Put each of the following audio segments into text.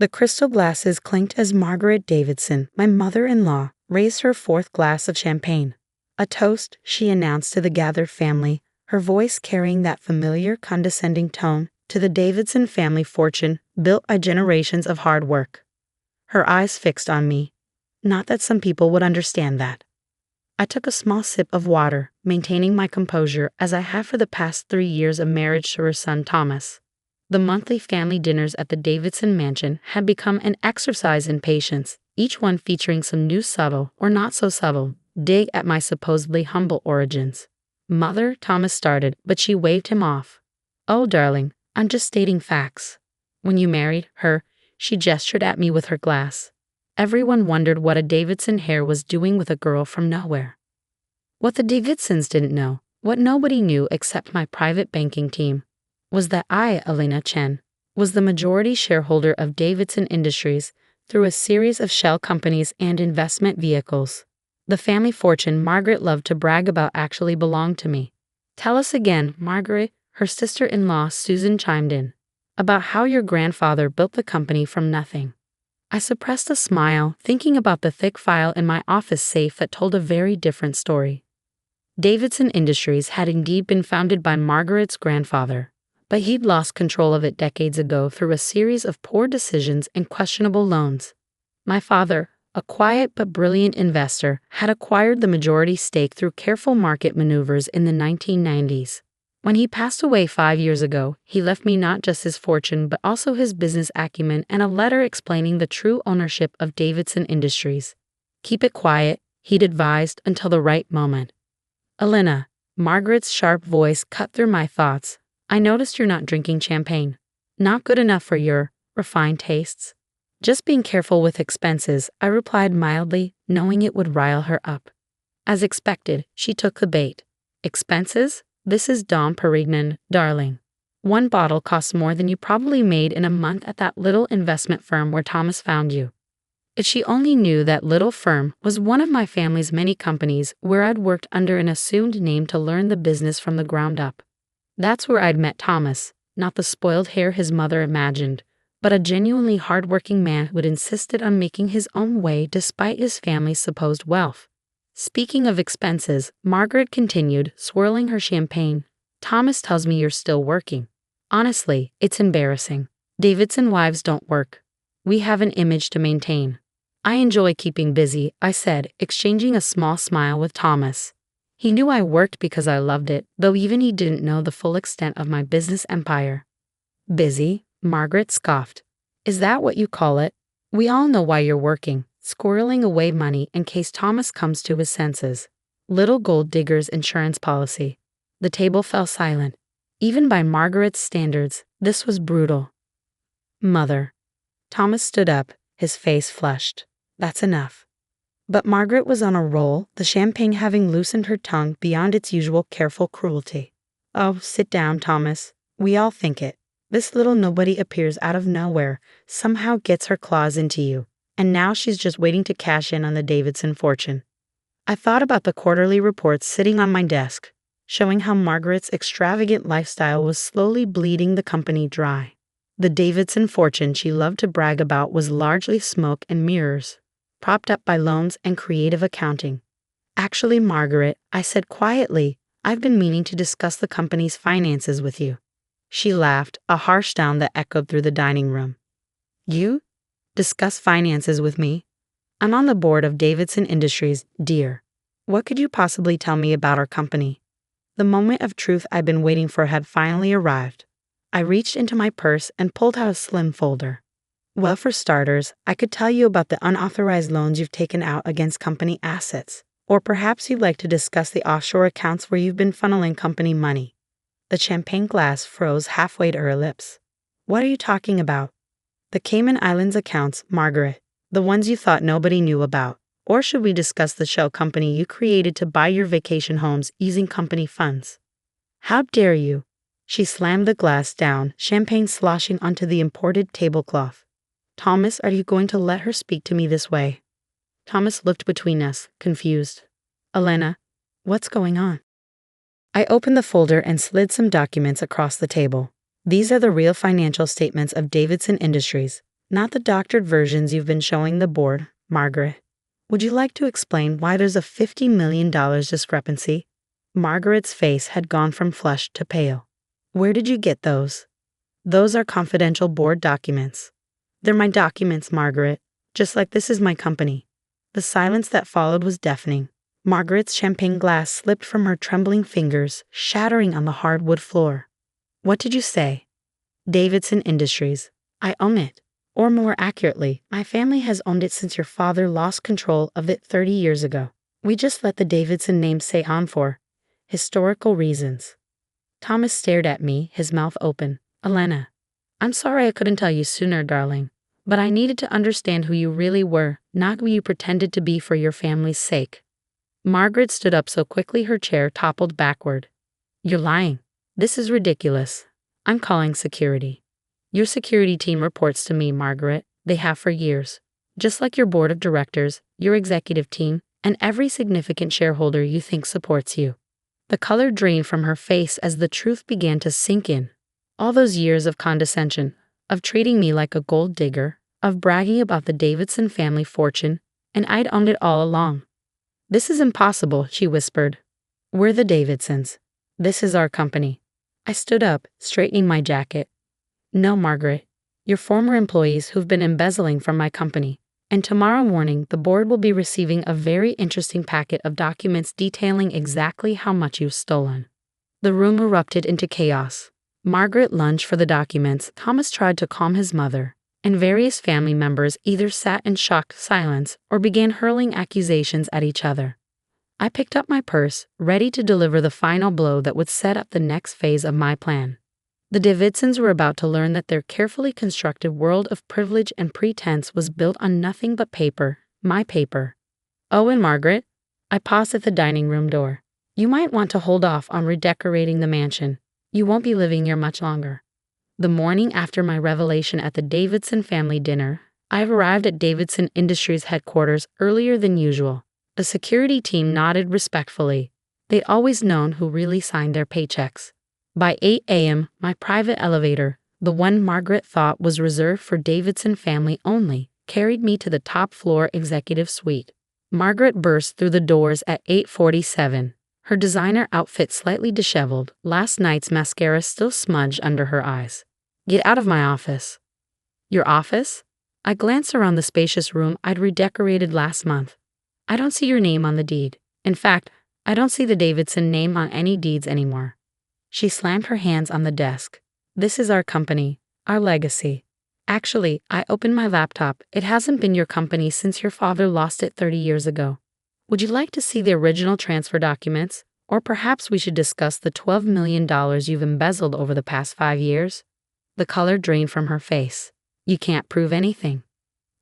The crystal glasses clinked as Margaret Davidson, my mother-in-law, raised her fourth glass of champagne. A toast, she announced to the gathered family, her voice carrying that familiar condescending tone, to the Davidson family fortune built by generations of hard work. Her eyes fixed on me. Not that some people would understand that. I took a small sip of water, maintaining my composure as I have for the past 3 years of marriage to her son Thomas. The monthly family dinners at the Davidson mansion had become an exercise in patience, each one featuring some new subtle, or not so subtle, dig at my supposedly humble origins. "Mother," Thomas started, but she waved him off. "Oh, darling, I'm just stating facts. When you married her," she gestured at me with her glass. Everyone wondered what a Davidson heir was doing with a girl from nowhere. What the Davidsons didn't know, what nobody knew except my private banking team, was that I, Elena Chen, was the majority shareholder of Davidson Industries through a series of shell companies and investment vehicles. The family fortune Margaret loved to brag about actually belonged to me. "Tell us again, Margaret," her sister-in-law Susan chimed in, "about how your grandfather built the company from nothing." I suppressed a smile, thinking about the thick file in my office safe that told a very different story. Davidson Industries had indeed been founded by Margaret's grandfather, but he'd lost control of it decades ago through a series of poor decisions and questionable loans. My father, a quiet but brilliant investor, had acquired the majority stake through careful market maneuvers in the 1990s. When he passed away 5 years ago, he left me not just his fortune but also his business acumen and a letter explaining the true ownership of Davidson Industries. "Keep it quiet," he'd advised, "until the right moment." "Elena," Margaret's sharp voice cut through my thoughts, "I noticed you're not drinking champagne. Not good enough for your refined tastes." "Just being careful with expenses," I replied mildly, knowing it would rile her up. As expected, she took the bait. "Expenses? This is Dom Perignon, darling. One bottle costs more than you probably made in a month at that little investment firm where Thomas found you." If she only knew that little firm was one of my family's many companies where I'd worked under an assumed name to learn the business from the ground up. That's where I'd met Thomas, not the spoiled heir his mother imagined, but a genuinely hard-working man who had insisted on making his own way despite his family's supposed wealth. "Speaking of expenses," Margaret continued, swirling her champagne, "Thomas tells me you're still working. Honestly, it's embarrassing. Davidson wives don't work. We have an image to maintain." "I enjoy keeping busy," I said, exchanging a small smile with Thomas. He knew I worked because I loved it, though even he didn't know the full extent of my business empire. "Busy?" Margaret scoffed. "Is that what you call it? We all know why you're working. Squirreling away money in case Thomas comes to his senses. Little gold digger's insurance policy." The table fell silent. Even by Margaret's standards, this was brutal. "Mother." Thomas stood up, his face flushed. "That's enough." But Margaret was on a roll, the champagne having loosened her tongue beyond its usual careful cruelty. "Oh, sit down, Thomas. We all think it. This little nobody appears out of nowhere, somehow gets her claws into you. And now she's just waiting to cash in on the Davidson fortune." I thought about the quarterly reports sitting on my desk, showing how Margaret's extravagant lifestyle was slowly bleeding the company dry. The Davidson fortune she loved to brag about was largely smoke and mirrors, propped up by loans and creative accounting. "Actually, Margaret," I said quietly, "I've been meaning to discuss the company's finances with you." She laughed, a harsh sound that echoed through the dining room. "You? Discuss finances with me? I'm on the board of Davidson Industries, dear. What could you possibly tell me about our company?" The moment of truth I'd been waiting for had finally arrived. I reached into my purse and pulled out a slim folder. "Well, for starters, I could tell you about the unauthorized loans you've taken out against company assets. Or perhaps you'd like to discuss the offshore accounts where you've been funneling company money." The champagne glass froze halfway to her lips. "What are you talking about?" "The Cayman Islands accounts, Margaret. The ones you thought nobody knew about. Or should we discuss the shell company you created to buy your vacation homes using company funds?" "How dare you?" She slammed the glass down, champagne sloshing onto the imported tablecloth. "Thomas, are you going to let her speak to me this way?" Thomas looked between us, confused. "Elena, what's going on?" I opened the folder and slid some documents across the table. "These are the real financial statements of Davidson Industries. Not the doctored versions you've been showing the board, Margaret. Would you like to explain why there's a $50 million discrepancy? Margaret's face had gone from flushed to pale. Where did you get those? Those are confidential board documents. They're my documents, Margaret, just like this is my company. The silence that followed was deafening. Margaret's champagne glass slipped from her trembling fingers, shattering on the hardwood floor. What did you say? Davidson Industries. I own it. Or more accurately, my family has owned it since your father lost control of it 30 years ago. We just let the Davidson name stay on for historical reasons. Thomas stared at me, his mouth open. Elena, I'm sorry I couldn't tell you sooner, darling, but I needed to understand who you really were, not who you pretended to be for your family's sake. Margaret stood up so quickly her chair toppled backward. You're lying. This is ridiculous. I'm calling security. Your security team reports to me, Margaret. They have for years. Just like your board of directors, your executive team, and every significant shareholder you think supports you. The color drained from her face as the truth began to sink in. All those years of condescension, of treating me like a gold digger, of bragging about the Davidson family fortune, and I'd owned it all along. This is impossible, she whispered. We're the Davidsons. This is our company. I stood up, straightening my jacket. No, Margaret. You're former employees who've been embezzling from my company. And tomorrow morning, the board will be receiving a very interesting packet of documents detailing exactly how much you've stolen. The room erupted into chaos. Margaret lunged for the documents. Thomas tried to calm his mother, and various family members either sat in shocked silence or began hurling accusations at each other. I picked up my purse, ready to deliver the final blow that would set up the next phase of my plan. The Davidsons were about to learn that their carefully constructed world of privilege and pretense was built on nothing but paper, my paper. Oh, and Margaret, I paused at the dining room door. You might want to hold off on redecorating the mansion. You won't be living here much longer. The morning after my revelation at the Davidson family dinner, I arrived at Davidson Industries headquarters earlier than usual. The security team nodded respectfully. They'd always known who really signed their paychecks. By 8 a.m., my private elevator, the one Margaret thought was reserved for Davidson family only, carried me to the top floor executive suite. Margaret burst through the doors at 8:47, her designer outfit slightly disheveled, last night's mascara still smudged under her eyes. Get out of my office. Your office? I glanced around the spacious room I'd redecorated last month. I don't see your name on the deed. In fact, I don't see the Davidson name on any deeds anymore. She slammed her hands on the desk. This is our company, our legacy. Actually, I opened my laptop. It hasn't been your company since your father lost it 30 years ago. Would you like to see the original transfer documents? Or perhaps we should discuss the $12 million you've embezzled over the past 5 years? The color drained from her face. You can't prove anything.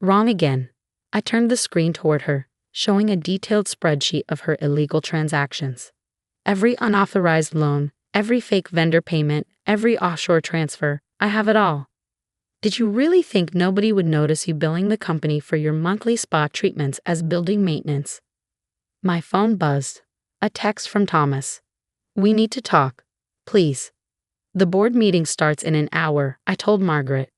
Wrong again. I turned the screen toward her, showing a detailed spreadsheet of her illegal transactions. Every unauthorized loan, every fake vendor payment, every offshore transfer, I have it all. Did you really think nobody would notice you billing the company for your monthly spa treatments as building maintenance? My phone buzzed. A text from Thomas. We need to talk. Please. The board meeting starts in an hour, I told Margaret.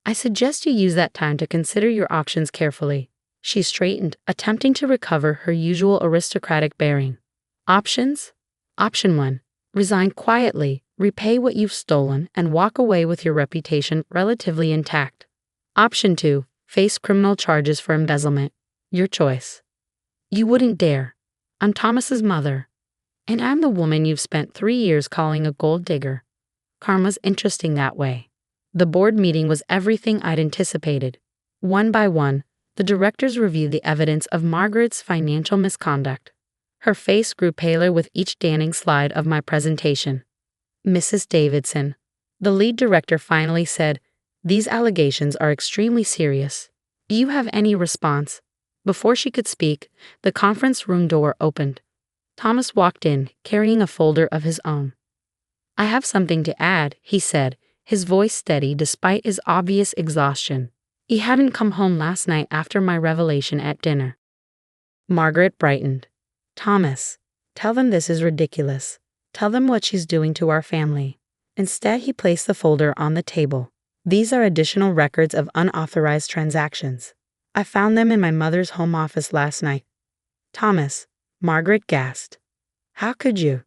I suggest you use that time to consider your options carefully. She straightened, attempting to recover her usual aristocratic bearing. Options? Option 1. Resign quietly, repay what you've stolen, and walk away with your reputation relatively intact. Option 2. Face criminal charges for embezzlement. Your choice. You wouldn't dare. I'm Thomas's mother. And I'm the woman you've spent 3 years calling a gold digger. Karma's interesting that way. The board meeting was everything I'd anticipated. One by one, the directors reviewed the evidence of Margaret's financial misconduct. Her face grew paler with each damning slide of my presentation. Mrs. Davidson, the lead director finally said, these allegations are extremely serious. Do you have any response? Before she could speak, the conference room door opened. Thomas walked in, carrying a folder of his own. I have something to add, he said, his voice steady despite his obvious exhaustion. He hadn't come home last night after my revelation at dinner. Margaret brightened. Thomas, tell them this is ridiculous. Tell them what she's doing to our family. Instead, he placed the folder on the table. These are additional records of unauthorized transactions. I found them in my mother's home office last night. Thomas, Margaret gasped. How could you?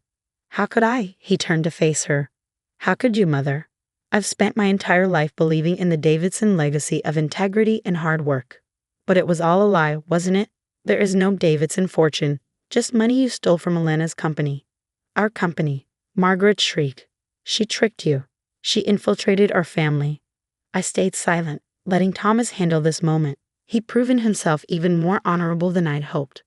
How could I? He turned to face her. How could you, Mother? I've spent my entire life believing in the Davidson legacy of integrity and hard work. But it was all a lie, wasn't it? There is no Davidson fortune, just money you stole from Elena's company. Our company, Margaret shrieked. She tricked you. She infiltrated our family. I stayed silent, letting Thomas handle this moment. He'd proven himself even more honorable than I'd hoped.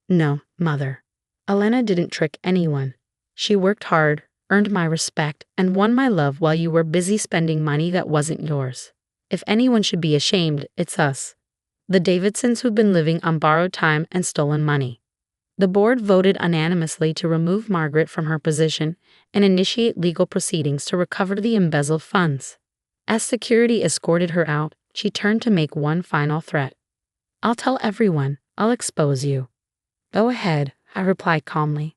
No, Mother. Elena didn't trick anyone. She worked hard, earned my respect, and won my love while you were busy spending money that wasn't yours. If anyone should be ashamed, it's us. The Davidsons who've been living on borrowed time and stolen money. The board voted unanimously to remove Margaret from her position and initiate legal proceedings to recover the embezzled funds. As security escorted her out, she turned to make one final threat. I'll tell everyone. I'll expose you. Go ahead, I replied calmly.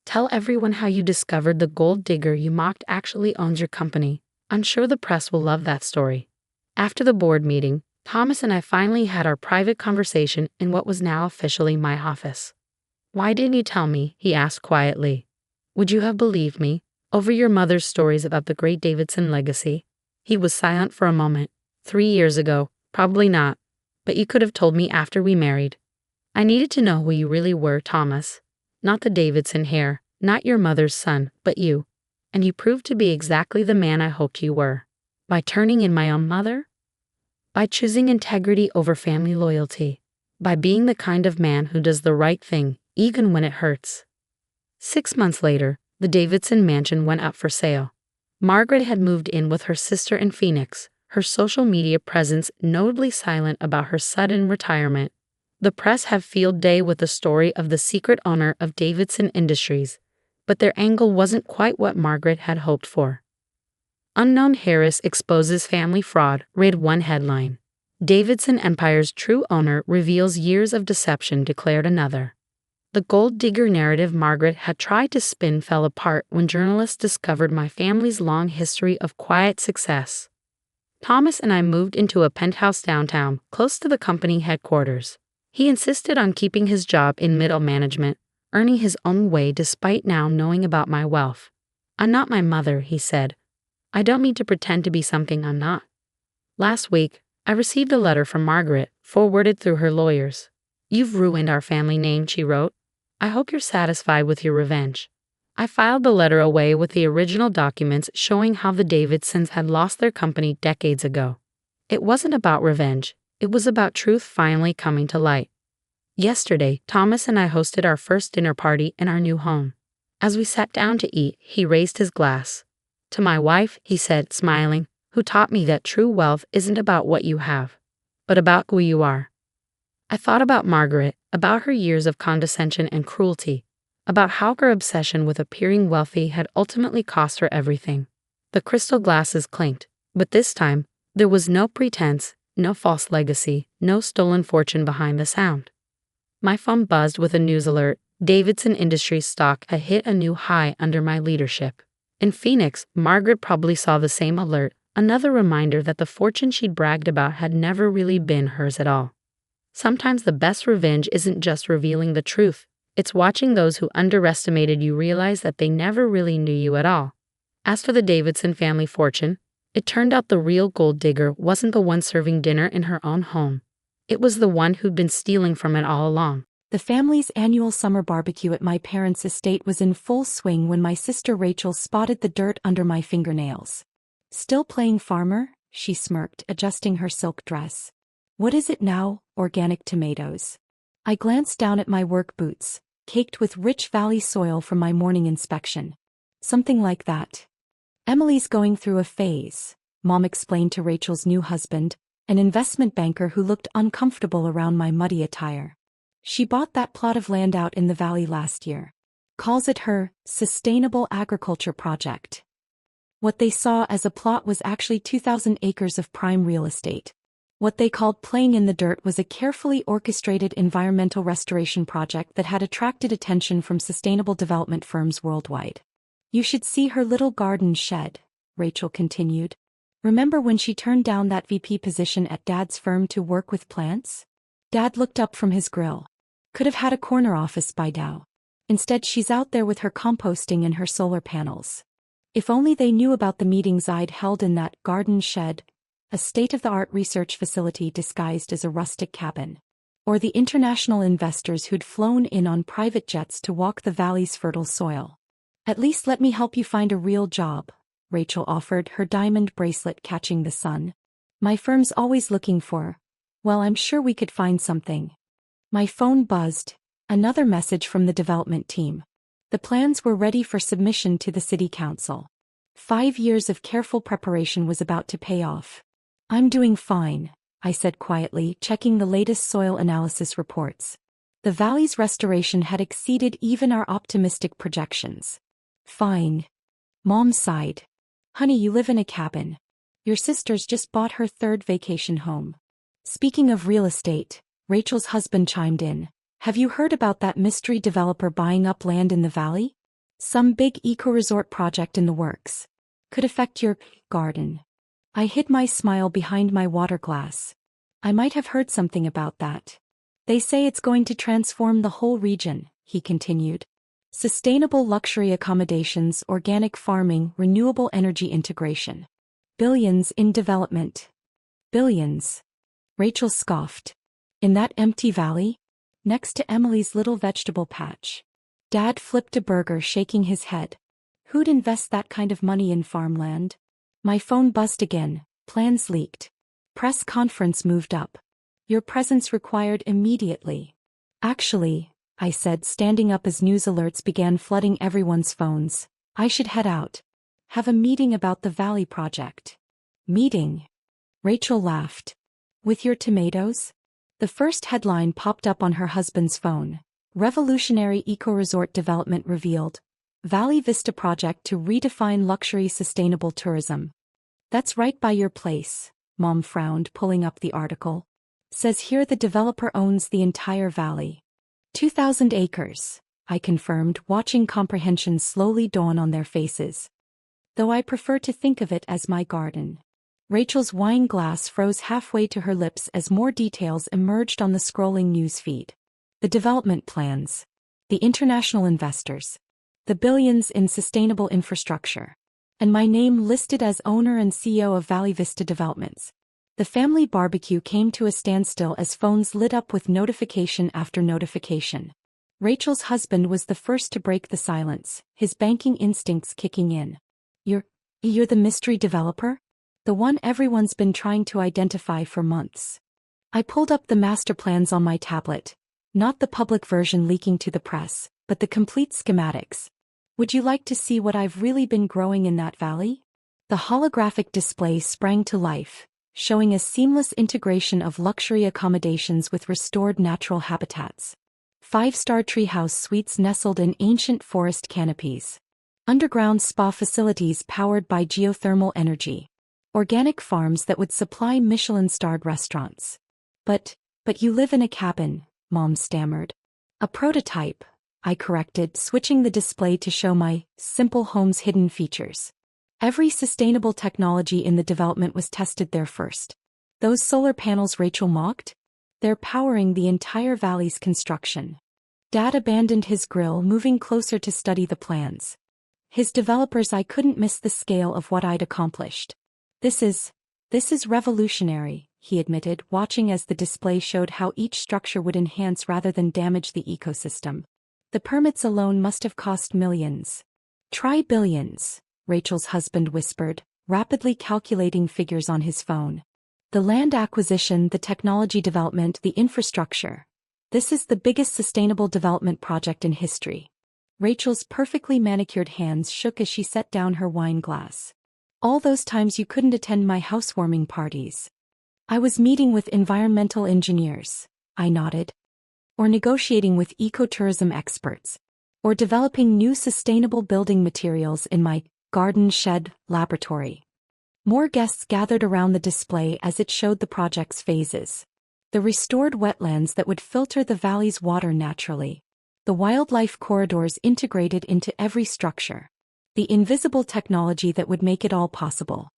Tell everyone how you discovered the gold digger you mocked actually owns your company. I'm sure the press will love that story. After the board meeting, Thomas and I finally had our private conversation in what was now officially my office. Why didn't you tell me? He asked quietly. Would you have believed me, over your mother's stories about the great Davidson legacy? He was silent for a moment. 3 years ago, probably not. But you could have told me after we married. I needed to know who you really were, Thomas. Not the Davidson heir, not your mother's son, but you. And you proved to be exactly the man I hoped you were. By turning in my own mother? By choosing integrity over family loyalty. By being the kind of man who does the right thing, even when it hurts. 6 months later, the Davidson mansion went up for sale. Margaret had moved in with her sister in Phoenix, her social media presence notably silent about her sudden retirement. The press had field day with the story of the secret owner of Davidson Industries, but their angle wasn't quite what Margaret had hoped for. Unknown Harris exposes family fraud, read one headline. Davidson Empire's true owner reveals years of deception, declared another. The gold digger narrative Margaret had tried to spin fell apart when journalists discovered my family's long history of quiet success. Thomas and I moved into a penthouse downtown, close to the company headquarters. He insisted on keeping his job in middle management, earning his own way despite now knowing about my wealth. I'm not my mother, he said. I don't mean to pretend to be something I'm not. Last week, I received a letter from Margaret, forwarded through her lawyers. You've ruined our family name, she wrote. I hope you're satisfied with your revenge. I filed the letter away with the original documents showing how the Davidsons had lost their company decades ago. It wasn't about revenge. It was about truth finally coming to light. Yesterday, Thomas and I hosted our first dinner party in our new home. As we sat down to eat, he raised his glass. To my wife, he said, smiling, who taught me that true wealth isn't about what you have, but about who you are. I thought about Margaret, about her years of condescension and cruelty, about how her obsession with appearing wealthy had ultimately cost her everything. The crystal glasses clinked, but this time, there was no pretense, no false legacy, no stolen fortune behind the sound. My phone buzzed with a news alert. Davidson Industries stock had hit a new high under my leadership. In Phoenix, Margaret probably saw the same alert, another reminder that the fortune she'd bragged about had never really been hers at all. Sometimes the best revenge isn't just revealing the truth, it's watching those who underestimated you realize that they never really knew you at all. As for the Davidson family fortune, it turned out the real gold digger wasn't the one serving dinner in her own home. It was the one who'd been stealing from it all along. The family's annual summer barbecue at my parents' estate was in full swing when my sister Rachel spotted the dirt under my fingernails. Still playing farmer? She smirked, adjusting her silk dress. What is it now? Organic tomatoes. I glanced down at my work boots, caked with rich valley soil from my morning inspection. Something like that. Emily's going through a phase, Mom explained to Rachel's new husband, an investment banker who looked uncomfortable around my muddy attire. She bought that plot of land out in the valley last year. Calls it her sustainable agriculture project. What they saw as a plot was actually 2,000 acres of prime real estate. What they called playing in the dirt was a carefully orchestrated environmental restoration project that had attracted attention from sustainable development firms worldwide. You should see her little garden shed, Rachel continued. Remember when she turned down that VP position at Dad's firm to work with plants? Dad looked up from his grill. Could have had a corner office by now. Instead, she's out there with her composting and her solar panels. If only they knew about the meetings I'd held in that garden shed, a state-of-the-art research facility disguised as a rustic cabin. Or the international investors who'd flown in on private jets to walk the valley's fertile soil. At least let me help you find a real job, Rachel offered, her diamond bracelet catching the sun. My firm's always looking for. Well, I'm sure we could find something. My phone buzzed. Another message from the development team. The plans were ready for submission to the city council. 5 years of careful preparation was about to pay off. I'm doing fine, I said quietly, checking the latest soil analysis reports. The valley's restoration had exceeded even our optimistic projections. Fine. Mom sighed. Honey, you live in a cabin. Your sister's just bought her 3rd vacation home. Speaking of real estate, Rachel's husband chimed in. Have you heard about that mystery developer buying up land in the valley? Some big eco-resort project in the works. Could affect your garden. I hid my smile behind my water glass. I might have heard something about that. They say it's going to transform the whole region, he continued. Sustainable luxury accommodations, organic farming, renewable energy integration. Billions in development. Billions. Rachel scoffed. In that empty valley? Next to Emily's little vegetable patch. Dad flipped a burger, shaking his head. Who'd invest that kind of money in farmland? My phone buzzed again. Plans leaked. Press conference moved up. Your presence required immediately. Actually, I said, standing up as news alerts began flooding everyone's phones. I should head out. Have a meeting about the Valley project. Meeting? Rachel laughed. With your tomatoes? The first headline popped up on her husband's phone. Revolutionary eco-resort development revealed. Valley Vista project to redefine luxury sustainable tourism. That's right by your place, Mom frowned, pulling up the article. Says here the developer owns the entire valley. 2,000 acres, I confirmed, watching comprehension slowly dawn on their faces. Though I prefer to think of it as my garden. Rachel's wine glass froze halfway to her lips as more details emerged on the scrolling news feed. The development plans. The international investors. The billions in sustainable infrastructure. And my name listed as owner and CEO of Valley Vista Developments. The family barbecue came to a standstill as phones lit up with notification after notification. Rachel's husband was the first to break the silence, his banking instincts kicking in. You're the mystery developer? The one everyone's been trying to identify for months. I pulled up the master plans on my tablet. Not the public version leaking to the press, but the complete schematics. Would you like to see what I've really been growing in that valley? The holographic display sprang to life, showing a seamless integration of luxury accommodations with restored natural habitats. 5-star treehouse suites nestled in ancient forest canopies. Underground spa facilities powered by geothermal energy. Organic farms that would supply Michelin-starred restaurants. But you live in a cabin, Mom stammered. A prototype, I corrected, switching the display to show my simple home's hidden features. Every sustainable technology in the development was tested there first. Those solar panels Rachel mocked? They're powering the entire valley's construction. Dad abandoned his grill, moving closer to study the plans. His developers, I couldn't miss the scale of what I'd accomplished. This is revolutionary, he admitted, watching as the display showed how each structure would enhance rather than damage the ecosystem. The permits alone must have cost millions. Try billions, Rachel's husband whispered, rapidly calculating figures on his phone. The land acquisition, the technology development, the infrastructure. This is the biggest sustainable development project in history. Rachel's perfectly manicured hands shook as she set down her wine glass. All those times you couldn't attend my housewarming parties. I was meeting with environmental engineers, I nodded. Or negotiating with ecotourism experts. Or developing new sustainable building materials in my garden shed laboratory. More guests gathered around the display as it showed the project's phases. The restored wetlands that would filter the valley's water naturally. The wildlife corridors integrated into every structure. The invisible technology that would make it all possible.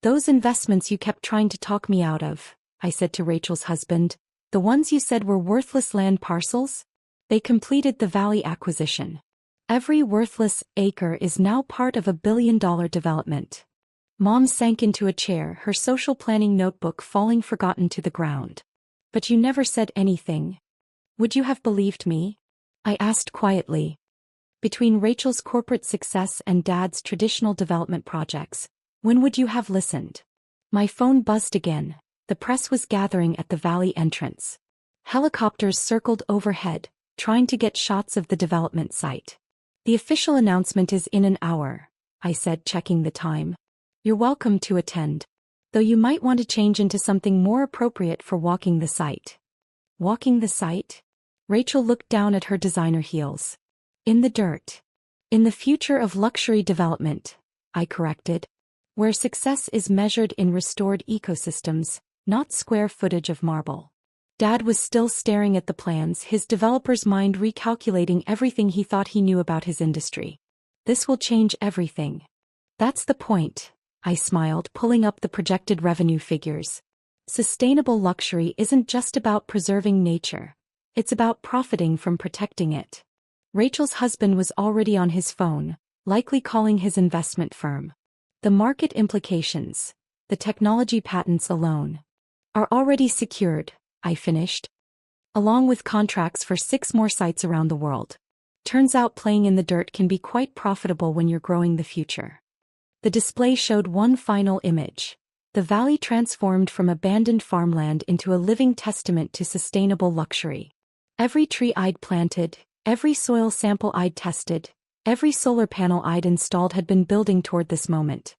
Those investments you kept trying to talk me out of, I said to Rachel's husband. The ones you said were worthless land parcels? They completed the valley acquisition. Every worthless acre is now part of $1 billion development. Mom sank into a chair, her social planning notebook falling forgotten to the ground. But you never said anything. Would you have believed me? I asked quietly. Between Rachel's corporate success and Dad's traditional development projects, when would you have listened? My phone buzzed again. The press was gathering at the valley entrance. Helicopters circled overhead, trying to get shots of the development site. The official announcement is in an hour, I said, checking the time. You're welcome to attend. Though you might want to change into something more appropriate for walking the site. Walking the site? Rachel looked down at her designer heels. In the dirt. In the future of luxury development, I corrected. Where success is measured in restored ecosystems, not square footage of marble. Dad was still staring at the plans, his developer's mind recalculating everything he thought he knew about his industry. This will change everything. That's the point, I smiled, pulling up the projected revenue figures. Sustainable luxury isn't just about preserving nature. It's about profiting from protecting it. Rachel's husband was already on his phone, likely calling his investment firm. The market implications, the technology patents alone, are already secured, I finished. Along with contracts for 6 more sites around the world. Turns out playing in the dirt can be quite profitable when you're growing the future. The display showed one final image. The valley transformed from abandoned farmland into a living testament to sustainable luxury. Every tree I'd planted, every soil sample I'd tested, every solar panel I'd installed had been building toward this moment.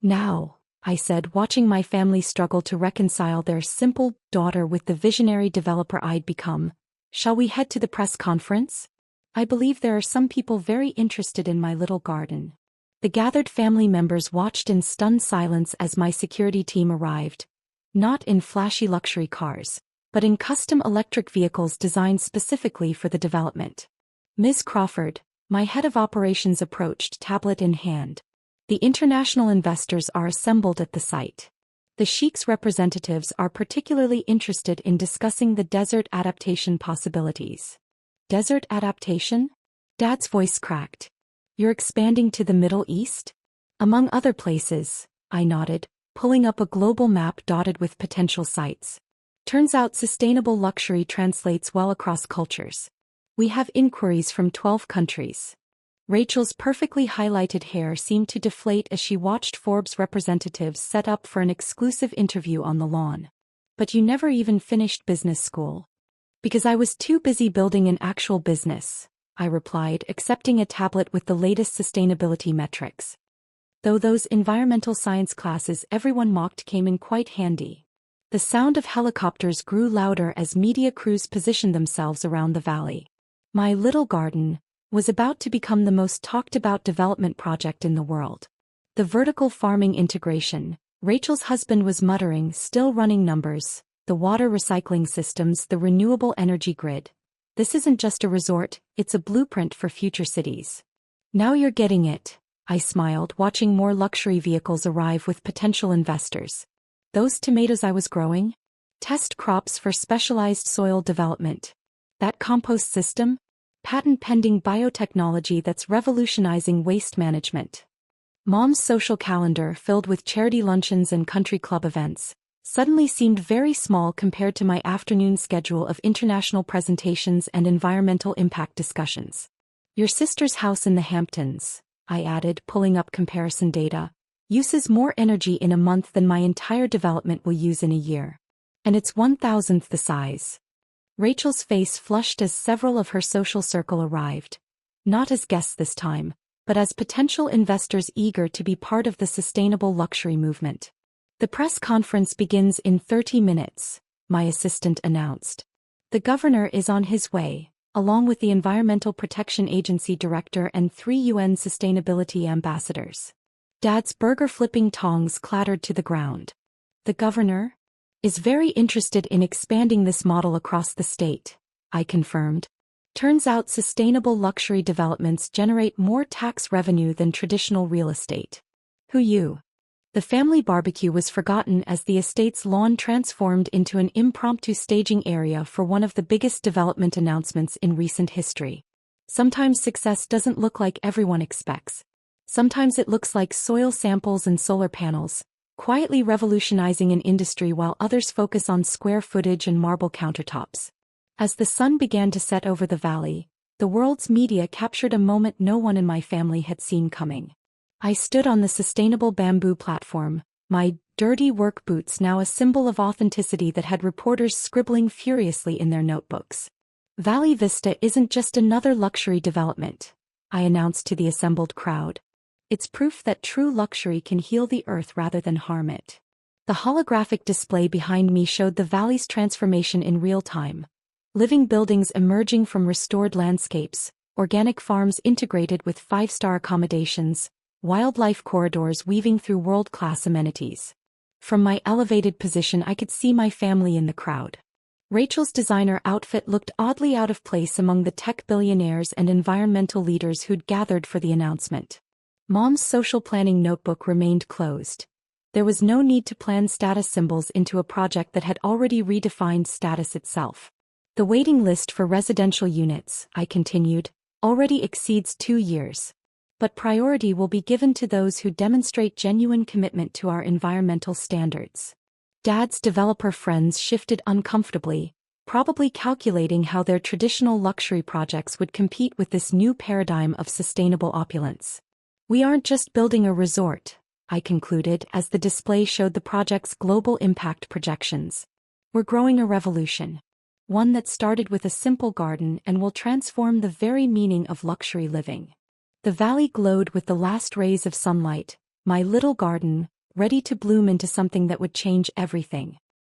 Now, I said, watching my family struggle to reconcile their simple daughter with the visionary developer I'd become, shall we head to the press conference? I believe there are some people very interested in my little garden. The gathered family members watched in stunned silence as my security team arrived, not in flashy luxury cars, but in custom electric vehicles designed specifically for the development. Ms. Crawford, my head of operations, approached, tablet in hand. The international investors are assembled at the site. The Sheik's representatives are particularly interested in discussing the desert adaptation possibilities. Desert adaptation? Dad's voice cracked. You're expanding to the Middle East? Among other places, I nodded, pulling up a global map dotted with potential sites. Turns out sustainable luxury translates well across cultures. We have inquiries from 12 countries. Rachel's perfectly highlighted hair seemed to deflate as she watched Forbes representatives set up for an exclusive interview on the lawn. But you never even finished business school. Because I was too busy building an actual business, I replied, accepting a tablet with the latest sustainability metrics. Though those environmental science classes everyone mocked came in quite handy. The sound of helicopters grew louder as media crews positioned themselves around the valley. My little garden was about to become the most talked-about development project in the world. The vertical farming integration, Rachel's husband was muttering, still running numbers, the water recycling systems, the renewable energy grid. This isn't just a resort, it's a blueprint for future cities. Now you're getting it, I smiled, watching more luxury vehicles arrive with potential investors. Those tomatoes I was growing? Test crops for specialized soil development. That compost system? Patent-pending biotechnology that's revolutionizing waste management. Mom's social calendar, filled with charity luncheons and country club events, suddenly seemed very small compared to my afternoon schedule of international presentations and environmental impact discussions. Your sister's house in the Hamptons, I added, pulling up comparison data, uses more energy in a month than my entire development will use in a year. And it's 1,000th the size. Rachel's face flushed as several of her social circle arrived. Not as guests this time, but as potential investors eager to be part of the sustainable luxury movement. The press conference begins in 30 minutes, my assistant announced. The governor is on his way, along with the Environmental Protection Agency director and 3 UN sustainability ambassadors. Dad's burger-flipping tongs clattered to the ground. The governor is very interested in expanding this model across the state, I confirmed. Turns out sustainable luxury developments generate more tax revenue than traditional real estate. Who you? The family barbecue was forgotten as the estate's lawn transformed into an impromptu staging area for one of the biggest development announcements in recent history. Sometimes success doesn't look like everyone expects. Sometimes it looks like soil samples and solar panels, quietly revolutionizing an industry while others focus on square footage and marble countertops. As the sun began to set over the valley, the world's media captured a moment no one in my family had seen coming. I stood on the sustainable bamboo platform, my dirty work boots now a symbol of authenticity that had reporters scribbling furiously in their notebooks. Valley Vista isn't just another luxury development, I announced to the assembled crowd. It's proof that true luxury can heal the earth rather than harm it. The holographic display behind me showed the valley's transformation in real time. Living buildings emerging from restored landscapes, organic farms integrated with five-star accommodations, wildlife corridors weaving through world-class amenities. From my elevated position I could see my family in the crowd. Rachel's designer outfit looked oddly out of place among the tech billionaires and environmental leaders who'd gathered for the announcement. Mom's social planning notebook remained closed. There was no need to plan status symbols into a project that had already redefined status itself. The waiting list for residential units, I continued, already exceeds 2 years. But priority will be given to those who demonstrate genuine commitment to our environmental standards. Dad's developer friends shifted uncomfortably, probably calculating how their traditional luxury projects would compete with this new paradigm of sustainable opulence. We aren't just building a resort, I concluded as the display showed the project's global impact projections. We're growing a revolution. One that started with a simple garden and will transform the very meaning of luxury living. The valley glowed with the last rays of sunlight, my little garden, ready to bloom into something that would change everything.